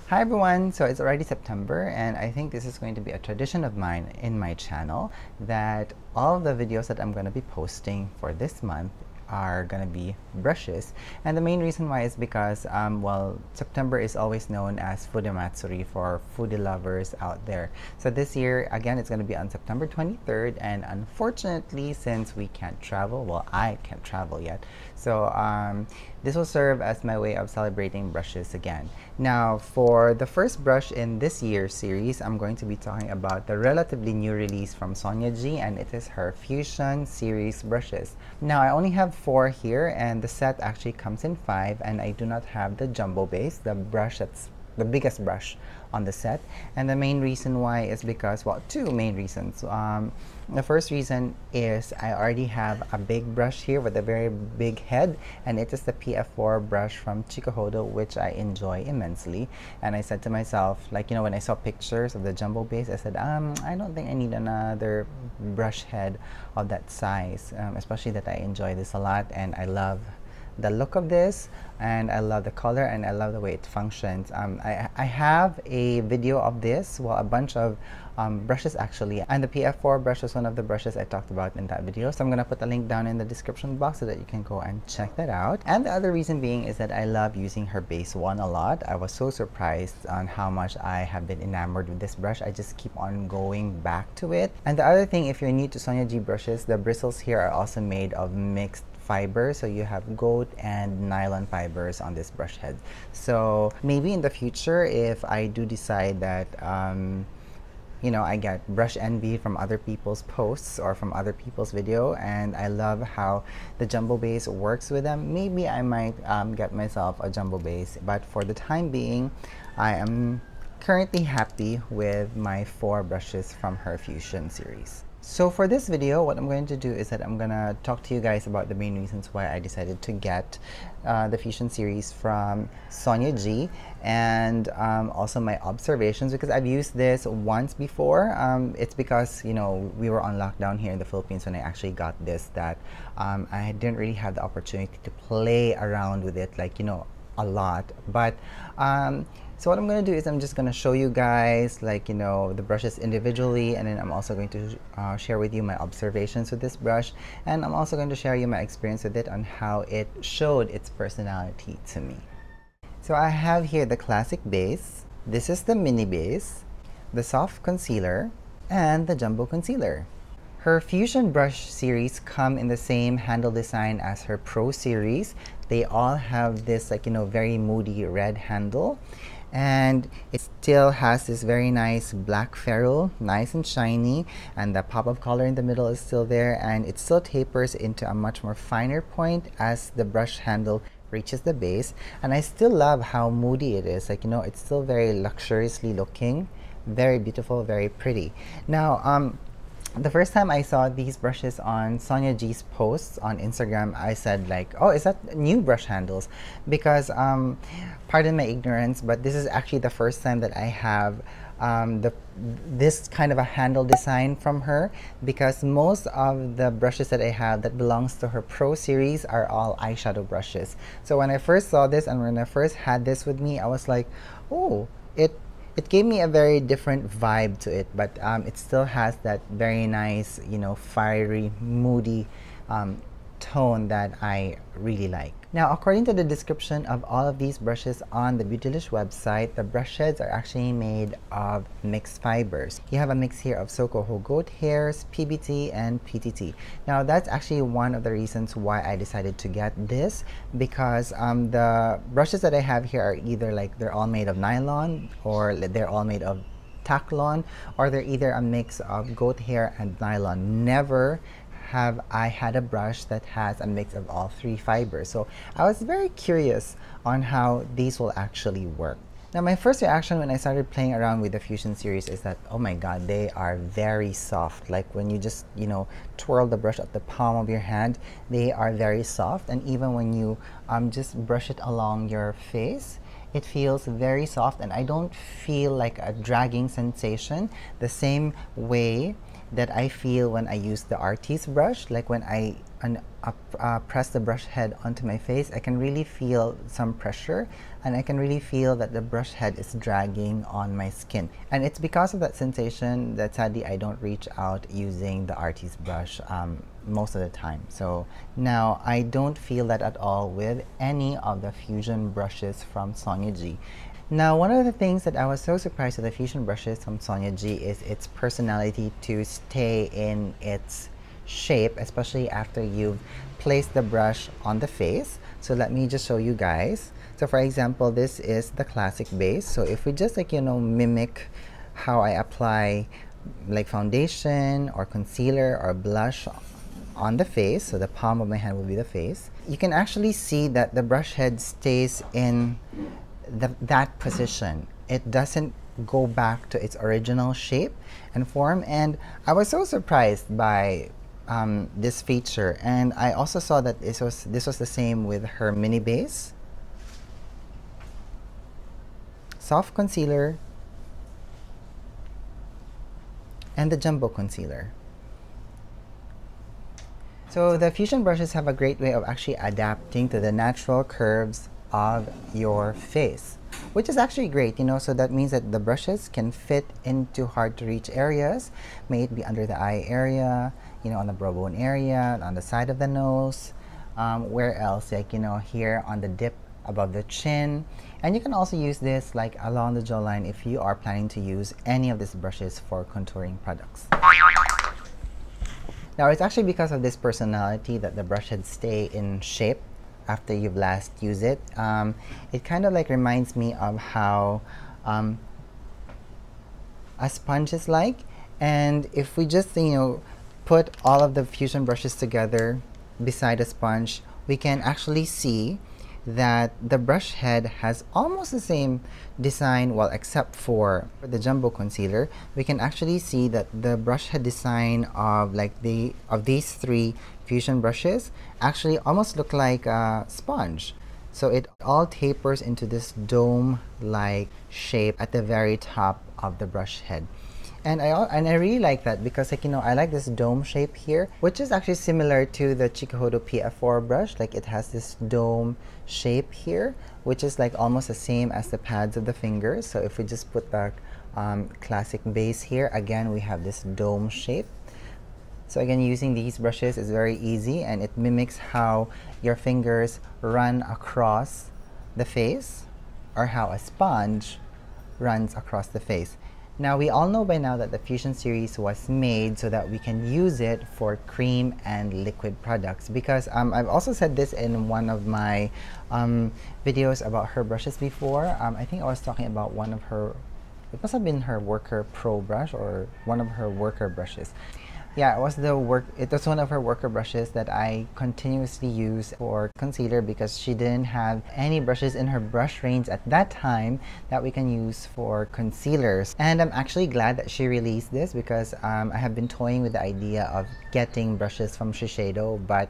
Hi everyone! So it's already September and I think this is going to be a tradition of mine in my channel that all of the videos that I'm going to be posting for this month are going to be brushes. And the main reason why is because, well, September is always known as Fude Matsuri for foodie lovers out there. So this year, again, it's going to be on September 23rd. And unfortunately, since we can't travel, well, I can't travel yet. So this will serve as my way of celebrating brushes again. Now, for the first brush in this year's series, I'm going to be talking about the relatively new release from Sonia G, and it is her Fusion series brushes. Now, I only have 4 here, and the set actually comes in 5, and I do not have the jumbo base, the brush that's the biggest brush on the set. And the main reason why is because, well, 2 main reasons. The first reason is I already have a big brush here with a very big head, and it is the PF4 brush from Chikuhodo, which I enjoy immensely. And I said to myself, like, you know, when I saw pictures of the jumbo base, I said, I don't think I need another brush head of that size, especially that I enjoy this a lot and I love the look of this, and I love the color, and I love the way it functions. I have a video of this, well, a bunch of brushes actually, and the PF4 brush was one of the brushes I talked about in that video, so I'm gonna put a link down in the description box so that you can go and check that out. And the other reason being is that I love using her base one a lot. I was so surprised on how much I have been enamored with this brush. I just keep on going back to it. And the other thing, if you're new to Sonia G brushes, the bristles here are also made of mixed fiber, so you have goat and nylon fibers on this brush head. So maybe in the future, if I do decide that you know, I get brush envy from other people's posts or from other people's video, and I love how the jumbo base works with them, maybe I might get myself a jumbo base. But for the time being, I am currently happy with my 4 brushes from her Fusion series. So for this video, what I'm going to do is that I'm gonna talk to you guys about the main reasons why I decided to get the Fusion series from Sonia G, and also my observations, because I've used this once before. It's because, you know, we were on lockdown here in the Philippines when I actually got this, that I didn't really have the opportunity to play around with it, like, you know, a lot. But so what I'm going to do is I'm just going to show you guys, like, you know, the brushes individually, and then I'm also going to share with you my observations with this brush, and I'm also going to share you my experience with it on how it showed its personality to me. So I have here the classic base, this is the mini base, the soft concealer, and the jumbo concealer. Her Fusion brush series come in the same handle design as her Pro series. They all have this, like, you know, very moody red handle, and it still has this very nice black ferrule, nice and shiny, and the pop of color in the middle is still there, and it still tapers into a much more finer point as the brush handle reaches the base. And I still love how moody it is, like, you know, it's still very luxuriously looking, very beautiful, very pretty. Now, the first time I saw these brushes on Sonia G's posts on Instagram, I said, like, oh, is that new brush handles? Because, pardon my ignorance, but this is actually the first time that I have this kind of a handle design from her, because most of the brushes that I have that belongs to her Pro series are all eyeshadow brushes. So when I first saw this and when I first had this with me, I was like, oh, it gave me a very different vibe to it, but it still has that very nice, you know, fiery, moody tone that I really like. Now, according to the description of all of these brushes on the Beautylish website, the brush heads are actually made of mixed fibers. You have a mix here of Sokoho goat hairs, PBT, and PTT. Now, that's actually one of the reasons why I decided to get this, because the brushes that I have here are either, like, they're all made of nylon, or they're all made of Taclon, or they're either a mix of goat hair and nylon. Never have I had a brush that has a mix of all 3 fibers. So I was very curious on how these will actually work. Now, my first reaction when I started playing around with the Fusion series is that, oh my god, they are very soft. Like, when you just, you know, twirl the brush at the palm of your hand, they are very soft. And even when you just brush it along your face, it feels very soft, and I don't feel like a dragging sensation the same way that I feel when I use the Artis brush. Like, when I press the brush head onto my face, I can really feel some pressure, and I can really feel that the brush head is dragging on my skin. And it's because of that sensation that sadly I don't reach out using the Artis brush most of the time. So now I don't feel that at all with any of the fusion brushes from Sonia G. Now, one of the things that I was so surprised with the fusion brushes from Sonia G is its personality to stay in its shape, especially after you've placed the brush on the face. So let me just show you guys. So for example, this is the classic base. So if we just like, you know, mimic how I apply like foundation or concealer or blush on the face, so the palm of my hand will be the face, you can actually see that the brush head stays in that position. It doesn't go back to its original shape and form, and I was so surprised by this feature. And I also saw that this was the same with her mini base, soft concealer, and the jumbo concealer. So the fusion brushes have a great way of actually adapting to the natural curves of your face, which is actually great, you know. So that means that the brushes can fit into hard to reach areas, may it be under the eye area, you know, on the brow bone area, on the side of the nose, where else, like, you know, here on the dip above the chin. And you can also use this like along the jawline if you are planning to use any of these brushes for contouring products. Now, it's actually because of this personality that the brush heads stay in shape after you've last used it. It kind of like reminds me of how a sponge is like. And if we just, you know, put all of the fusion brushes together beside a sponge, we can actually see that the brush head has almost the same design, well, except for the jumbo concealer. We can actually see that the brush head design of like these three fusion brushes actually almost look like a sponge. So it all tapers into this dome-like shape at the very top of the brush head. And I really like that because, like, you know, I like this dome shape here, which is actually similar to the Chikuhodo PF4 brush. Like, it has this dome shape here, which is like almost the same as the pads of the fingers. So if we just put the classic base here, again, we have this dome shape. So again, using these brushes is very easy, and it mimics how your fingers run across the face, or how a sponge runs across the face. Now, we all know by now that the Fusion series was made so that we can use it for cream and liquid products, because I've also said this in one of my videos about her brushes before. I think I was talking about one of her, it must have been her Worker Pro brush or one of her worker brushes. Yeah, it was one of her worker brushes that I continuously use for concealer, because she didn't have any brushes in her brush range at that time that we can use for concealers. And I'm actually glad that she released this, because I have been toying with the idea of getting brushes from Shiseido, but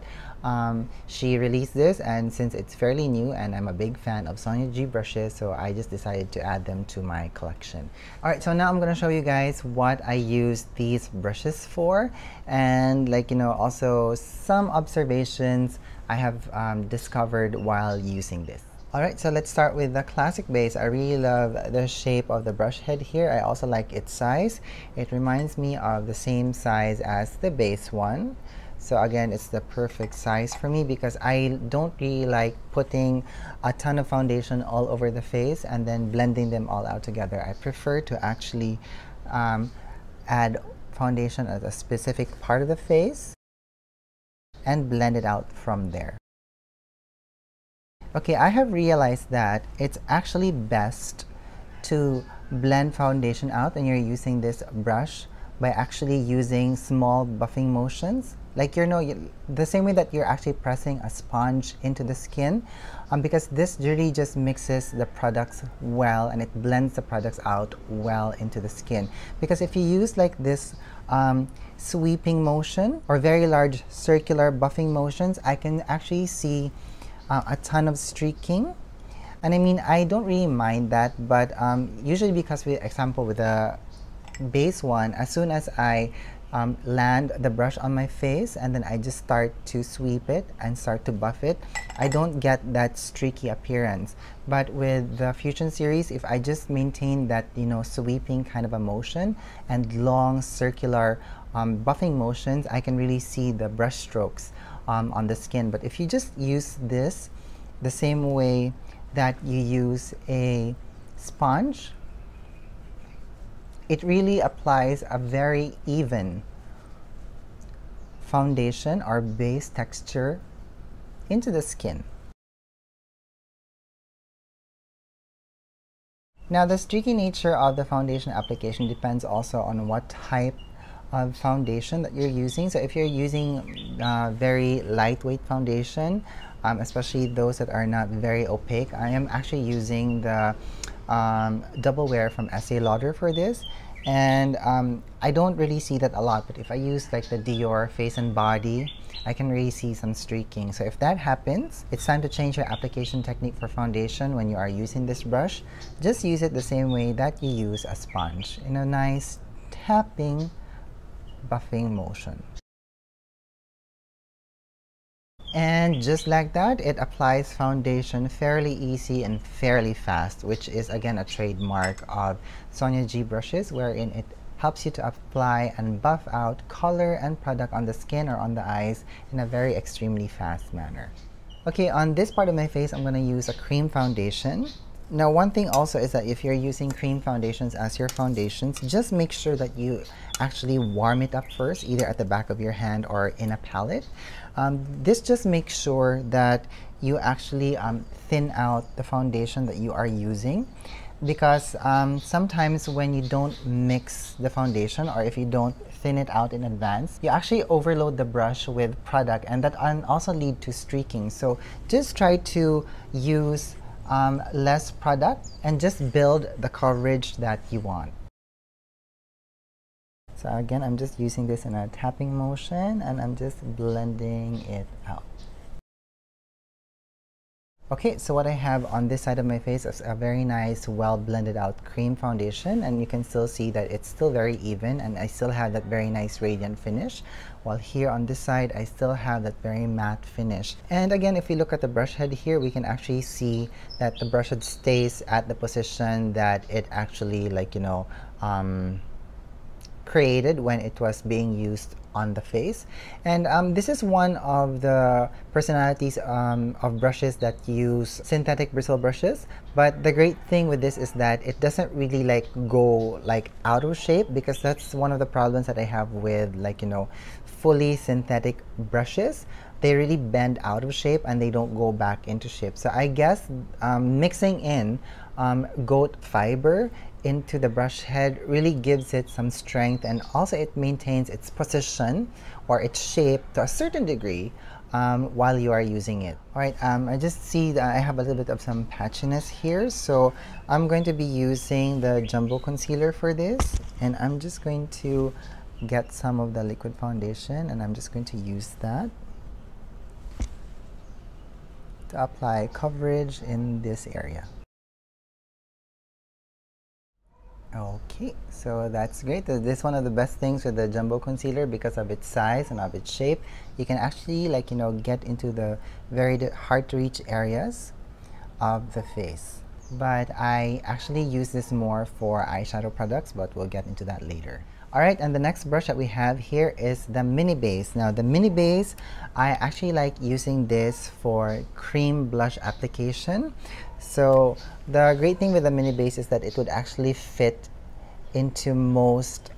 she released this, and since it's fairly new and I'm a big fan of Sonia G brushes, so I just decided to add them to my collection. Alright, so now I'm going to show you guys what I use these brushes for, and, like, you know, also some observations I have discovered while using this. Alright, so let's start with the classic base. I really love the shape of the brush head here. I also like its size. It reminds me of the same size as the base one. So again, it's the perfect size for me, because I don't really like putting a ton of foundation all over the face and then blending them all out together. I prefer to actually add foundation at a specific part of the face and blend it out from there. Okay, I have realized that it's actually best to blend foundation out when you're using this brush by actually using small buffing motions. Like, you know, the same way that you're actually pressing a sponge into the skin, because this really just mixes the products well, and it blends the products out well into the skin. Because if you use like this sweeping motion or very large circular buffing motions, I can actually see a ton of streaking. And I mean, I don't really mind that, but usually, because, for example, with the base one, as soon as I land the brush on my face, and then I just start to sweep it and start to buff it, I don't get that streaky appearance. But with the Fusion series, if I just maintain that, you know, sweeping kind of a motion and long circular buffing motions, I can really see the brush strokes on the skin. But if you just use this the same way that you use a sponge, it really applies a very even foundation or base texture into the skin. Now, the streaky nature of the foundation application depends also on what type of foundation that you're using. So if you're using very lightweight foundation, especially those that are not very opaque, I am actually using the Double Wear from Estee Lauder for this, and I don't really see that a lot, but if I use like the Dior Face and Body, I can really see some streaking. So if that happens, it's time to change your application technique for foundation when you are using this brush. Just use it the same way that you use a sponge, in a nice tapping, buffing motion. And just like that, it applies foundation fairly easy and fairly fast, which is again a trademark of Sonia G brushes, wherein it helps you to apply and buff out color and product on the skin or on the eyes in a very extremely fast manner. Okay, on this part of my face, I'm going to use a cream foundation. Now, one thing also is that if you're using cream foundations as your foundations, just make sure that you actually warm it up first, either at the back of your hand or in a palette. This just makes sure that you actually thin out the foundation that you are using, because sometimes when you don't mix the foundation, or if you don't thin it out in advance, you actually overload the brush with product, and that can also lead to streaking. So just try to use less product and just build the coverage that you want. So again, I'm just using this in a tapping motion, and I'm just blending it out. Okay, so what I have on this side of my face is a very nice, well blended out cream foundation, and you can still see that it's still very even, and I still have that very nice radiant finish, while here on this side I still have that very matte finish. And again, if we look at the brush head here, we can actually see that the brush head stays at the position that it actually, like, you know, created when it was being used on the face. And this is one of the personalities of brushes that use synthetic bristle brushes, but the great thing with this is that it doesn't really like go like out of shape, because that's one of the problems that I have with, like, you know, fully synthetic brushes. They really bend out of shape and they don't go back into shape. So I guess mixing in goat fiber into the brush head really gives it some strength, and also it maintains its position or its shape to a certain degree while you are using it. Alright, I just see that I have a little bit of some patchiness here, so I'm going to be using the Jumbo Concealer for this, and I'm just going to get some of the liquid foundation, and I'm just going to use that to apply coverage in this area. Okay, so that's great. This is one of the best things with the Jumbo Concealer, because of its size and of its shape. You can actually, like, you know, get into the very hard to reach areas of the face. But I actually use this more for eyeshadow products, but we'll get into that later. Alright, and the next brush that we have here is the Mini Base. Now, the Mini Base, I actually like using this for cream blush application. So the great thing with the Mini Base is that it would actually fit into most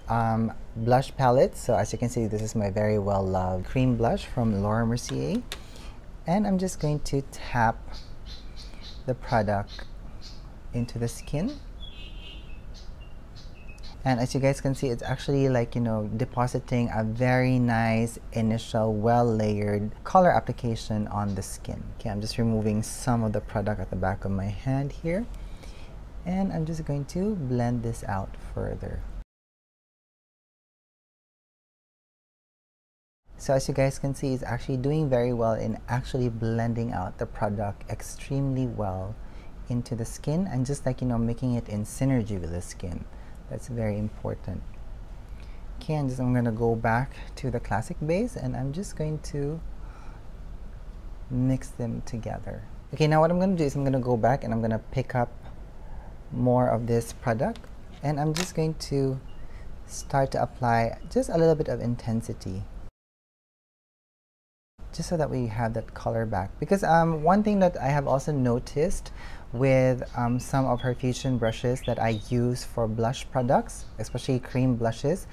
blush palettes. So as you can see, this is my very well loved cream blush from Laura Mercier, and I'm just going to tap the product into the skin. And as you guys can see, it's actually, like, you know, depositing a very nice initial well layered color application on the skin. Okay, I'm just removing some of the product at the back of my hand here, and I'm just going to blend this out further. So as you guys can see, it's actually doing very well in actually blending out the product extremely well into the skin, and just, like, you know, making it in synergy with the skin. That's very important. Okay, and I'm going to go back to the classic base, and I'm just going to mix them together. Okay, now what I'm going to do is I'm going to go back and I'm going to pick up more of this product, and I'm just going to start to apply just a little bit of intensity, just so that we have that color back. Because one thing that I have also noticed with some of her fusion brushes that I use for blush products, especially cream blushes,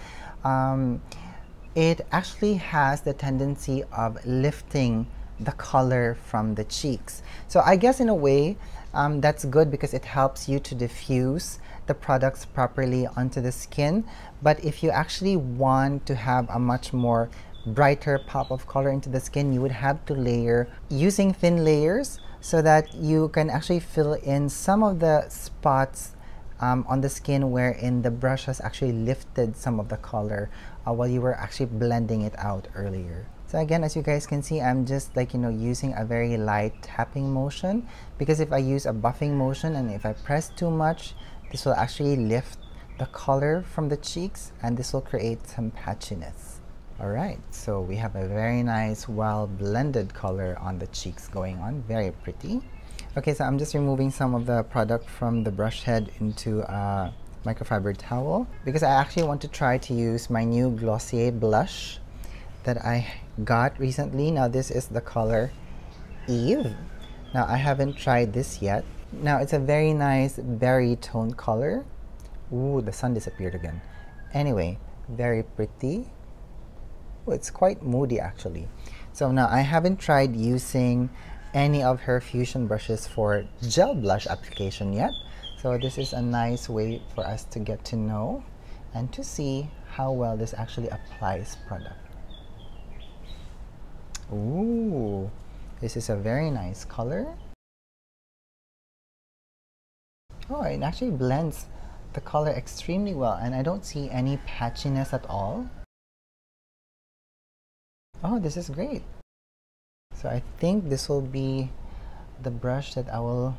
it actually has the tendency of lifting the color from the cheeks. So I guess in a way that's good because it helps you to diffuse the products properly onto the skin. But if you actually want to have a much more brighter pop of color into the skin, you would have to layer using thin layers so that you can actually fill in some of the spots on the skin wherein the brush has actually lifted some of the color while you were actually blending it out earlier. So again, as you guys can see, I'm just like, using a very light tapping motion, because if I use a buffing motion and if I press too much, this will actually lift the color from the cheeks and this will create some patchiness. Alright, so we have a very nice, well blended color on the cheeks going on, very pretty. Okay, so I'm just removing some of the product from the brush head into a microfiber towel because I actually want to try to use my new Glossier blush that I got recently. Now this is the color Eve. Now I haven't tried this yet. Now it's a very nice berry tone color. Ooh, the sun disappeared again. Anyway, very pretty. Oh, it's quite moody actually. So now I haven't tried using any of her fusion brushes for gel blush application yet. So this is a nice way for us to get to know and to see how well this actually applies product. Ooh, this is a very nice color. Oh, it actually blends the color extremely well and I don't see any patchiness at all. Oh, this is great. So I think this will be the brush that I will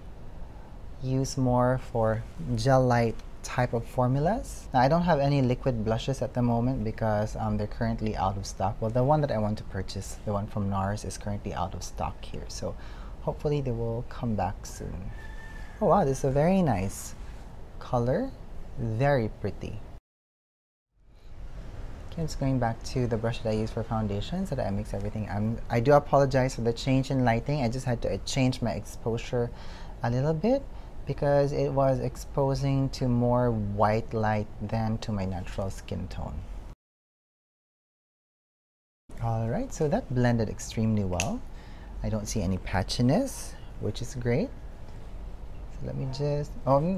use more for gel light type of formulas. Now I don't have any liquid blushes at the moment because they're currently out of stock. Well, the one that I want to purchase, the one from NARS, is currently out of stock here. So hopefully they will come back soon. Oh wow, this is a very nice color, very pretty. Okay, just going back to the brush that I use for foundation so that I mix everything. I do apologize for the change in lighting. I just had to change my exposure a little bit because it was exposing to more white light than to my natural skin tone. Alright, so that blended extremely well. I don't see any patchiness, which is great. So let me just,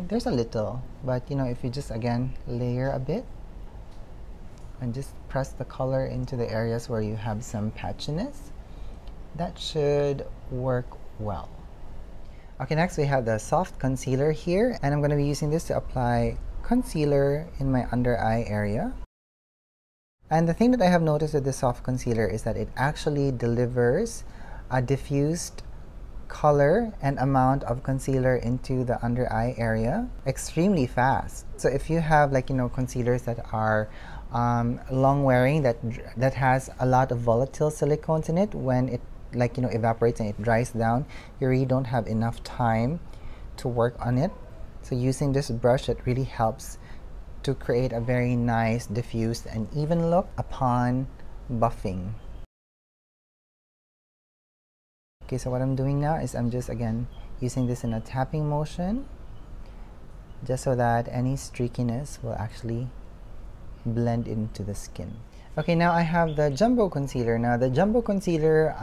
there's a little, but if you just again layer a bit and just press the color into the areas where you have some patchiness, that should work well. Okay, next we have the soft concealer here, and I'm going to be using this to apply concealer in my under eye area. And the thing that I have noticed with the soft concealer is that it actually delivers a diffused color and amount of concealer into the under eye area extremely fast. So if you have concealers that are long wearing, that has a lot of volatile silicones in it, when it evaporates and it dries down, you really don't have enough time to work on it. So using this brush, it really helps to create a very nice diffused and even look upon buffing. Okay, so what I'm doing now is I'm just again using this in a tapping motion just so that any streakiness will actually blend into the skin. Okay, now I have the Jumbo Concealer. Now the Jumbo Concealer,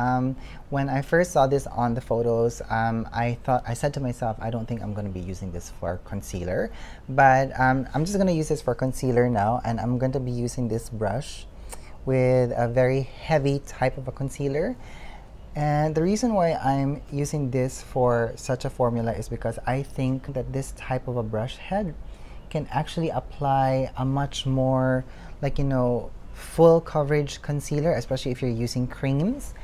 when I first saw this on the photos, I said to myself, I don't think I'm going to be using this for concealer, but I'm just going to use this for concealer now, and I'm going to be using this brush with a very heavy type of a concealer. And the reason why I'm using this for such a formula is because I think that this type of a brush head can actually apply a much more full coverage concealer, especially if you're using creams,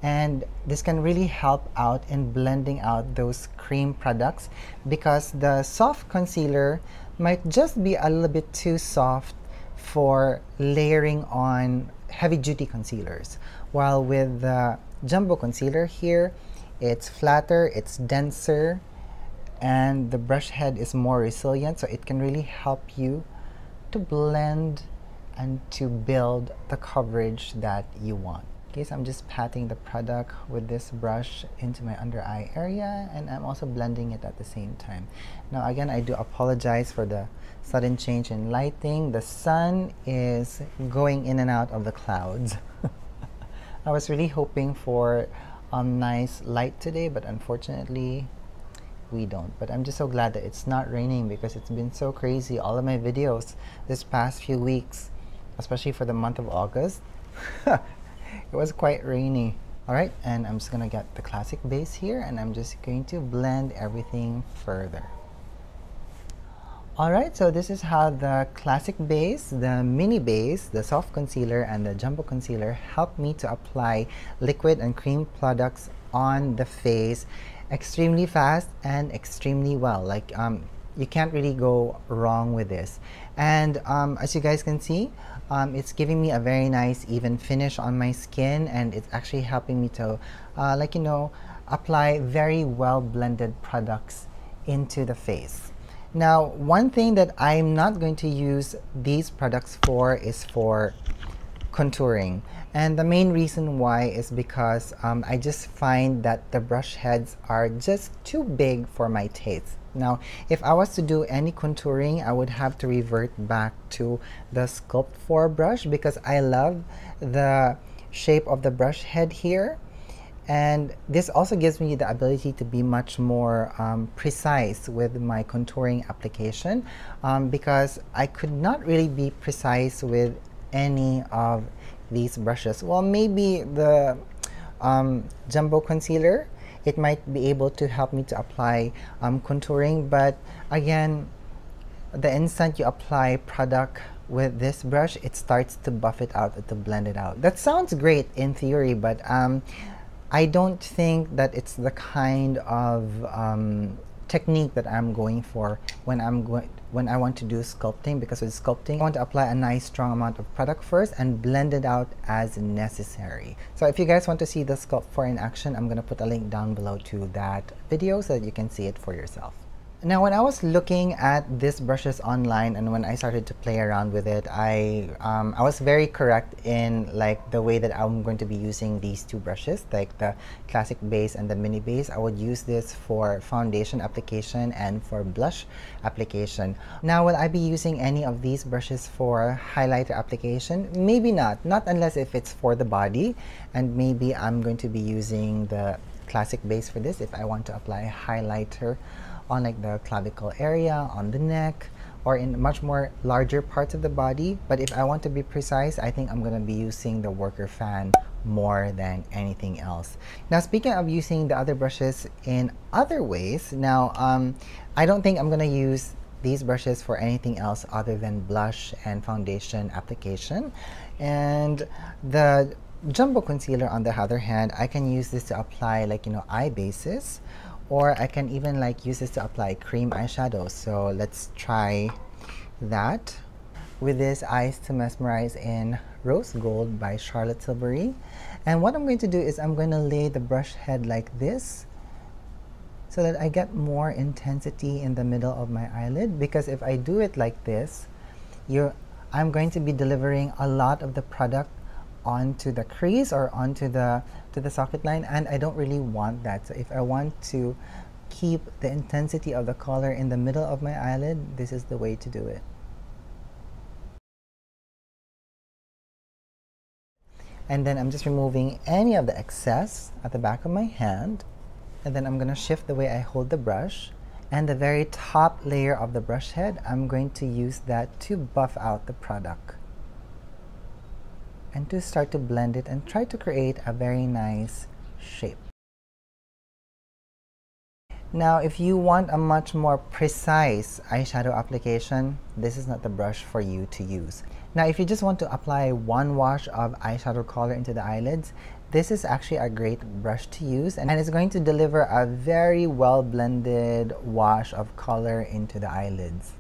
and this can really help out in blending out those cream products, because the soft concealer might just be a little bit too soft for layering on heavy-duty concealers. While with the Jumbo Concealer here, it's flatter, it's denser, and the brush head is more resilient, so it can really help you to blend and to build the coverage that you want. Okay, so I'm just patting the product with this brush into my under eye area, and I'm also blending it at the same time. Now again, I do apologize for the sudden change in lighting. The sun is going in and out of the clouds. I was really hoping for a nice light today, but unfortunately we don't. But I'm just so glad that it's not raining, because it's been so crazy. All of my videos this past few weeks, especially for the month of August, it was quite rainy. Alright, and I'm just gonna get the classic base here, and I'm just going to blend everything further. Alright, so this is how the classic base, the mini base, the soft concealer, and the jumbo concealer help me to apply liquid and cream products on the face extremely fast and extremely well. Like you can't really go wrong with this. And as you guys can see, it's giving me a very nice even finish on my skin, and it's actually helping me to like, you know, apply very well blended products into the face. Now, one thing that I'm not going to use these products for is for contouring, and the main reason why is because I just find that the brush heads are just too big for my taste. Now, if I was to do any contouring, I would have to revert back to the Sculpt 4 brush, because I love the shape of the brush head here, and this also gives me the ability to be much more precise with my contouring application, because I could not really be precise with any of these brushes. Well, maybe the Jumbo Concealer, it might be able to help me to apply contouring, but again, the instant you apply product with this brush, it starts to buff it out, to blend it out. That sounds great in theory, but I don't think that it's the kind of technique that I'm going for when I want to do sculpting, because with sculpting I want to apply a nice strong amount of product first and blend it out as necessary. So if you guys want to see the Sculpt 4 in action, I'm going to put a link down below to that video so that you can see it for yourself. Now, when I was looking at these brushes online and when I started to play around with it, I was very correct in like the way that I'm going to be using these two brushes, like the classic base and the mini base. I would use this for foundation application and for blush application. Now, will I be using any of these brushes for highlighter application? Maybe not unless if it's for the body, and maybe I'm going to be using the classic base for this if I want to apply a highlighter on like the clavicle area, on the neck, or in much more larger parts of the body. But if I want to be precise, I think I'm going to be using the worker fan more than anything else. Now, speaking of using the other brushes in other ways, now I don't think I'm going to use these brushes for anything else other than blush and foundation application. And the Jumbo Concealer, on the other hand, I can use this to apply like, you know, eye bases, or I can even like use this to apply cream eyeshadow. So let's try that with this Eyes to Mesmerize in Rose Gold by Charlotte Tilbury. And what I'm going to do is I'm going to lay the brush head like this so that I get more intensity in the middle of my eyelid, because if I do it like this, I'm going to be delivering a lot of the product onto the crease or onto the socket line, and I don't really want that. So if I want to keep the intensity of the color in the middle of my eyelid, this is the way to do it. And then I'm just removing any of the excess at the back of my hand, and then I'm going to shift the way I hold the brush, and the very top layer of the brush head, I'm going to use that to buff out the product and to start to blend it and try to create a very nice shape. Now, if you want a much more precise eyeshadow application, this is not the brush for you to use. Now, if you just want to apply one wash of eyeshadow color into the eyelids, this is actually a great brush to use, and it's going to deliver a very well blended wash of color into the eyelids.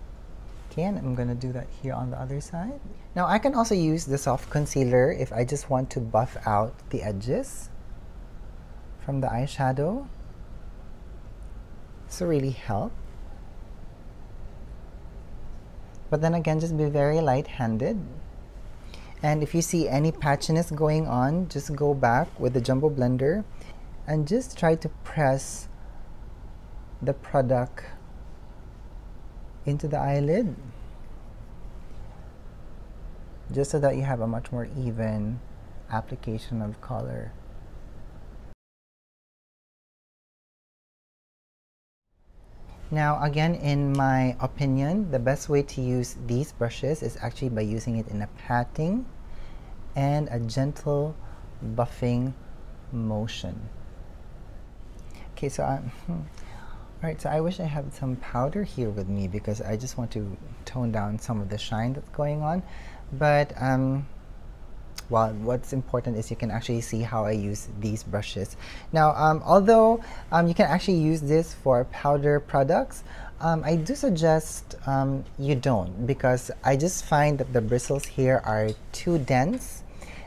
Okay, and I'm gonna do that here on the other side. Now I can also use the soft concealer if I just want to buff out the edges from the eyeshadow. This will really help. But then again, just be very light-handed. And if you see any patchiness going on, just go back with the jumbo blender and just try to press the product into the eyelid, just so that you have a much more even application of color. Now again, in my opinion, the best way to use these brushes is actually by using it in a patting and a gentle buffing motion. Okay, so alright, so I wish I had some powder here with me because I just want to tone down some of the shine that's going on. But well, what's important is you can actually see how I use these brushes. Now, although you can actually use this for powder products, I do suggest you don't, because I just find that the bristles here are too dense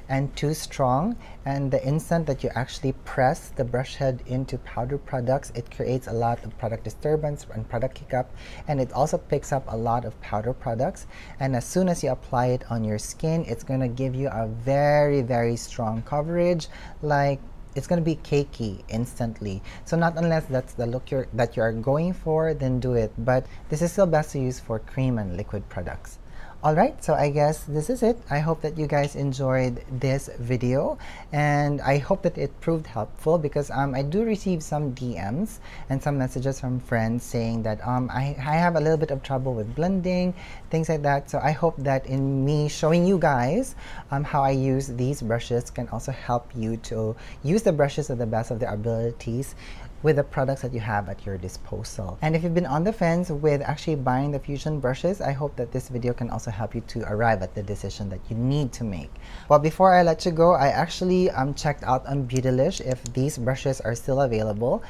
and too strong, and the instant that you actually press the brush head into powder products, it creates a lot of product disturbance and product hiccup, and it also picks up a lot of powder products. And as soon as you apply it on your skin, it's going to give you a very, very strong coverage. Like, it's going to be cakey instantly. So not unless that's the look that you are going for, then do it. But this is still best to use for cream and liquid products. Alright, so I guess this is it. I hope that you guys enjoyed this video, and I hope that it proved helpful, because I do receive some DMs and some messages from friends saying that I have a little bit of trouble with blending, things like that. So I hope that in me showing you guys how I use these brushes can also help you to use the brushes to the best of their abilities with the products that you have at your disposal. And if you've been on the fence with actually buying the Fusion brushes, I hope that this video can also help you to arrive at the decision that you need to make. Well, before I let you go, I actually checked out on Beautylish if these brushes are still available,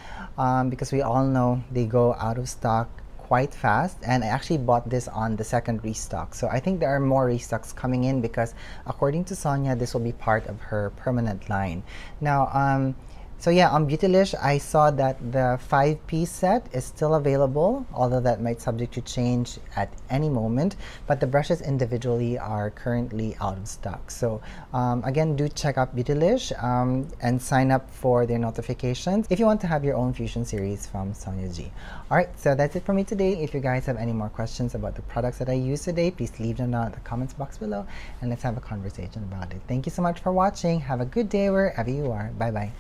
because we all know they go out of stock quite fast, and I actually bought this on the second restock. So I think there are more restocks coming in, because according to Sonia, this will be part of her permanent line. Now, so yeah, on Beautylish, I saw that the 5-piece set is still available, although that might subject to change at any moment. But the brushes individually are currently out of stock. So again, do check out Beautylish and sign up for their notifications if you want to have your own Fusion series from Sonia G. Alright, so that's it for me today. If you guys have any more questions about the products that I used today, please leave them down in the comments box below, and let's have a conversation about it. Thank you so much for watching. Have a good day wherever you are. Bye-bye.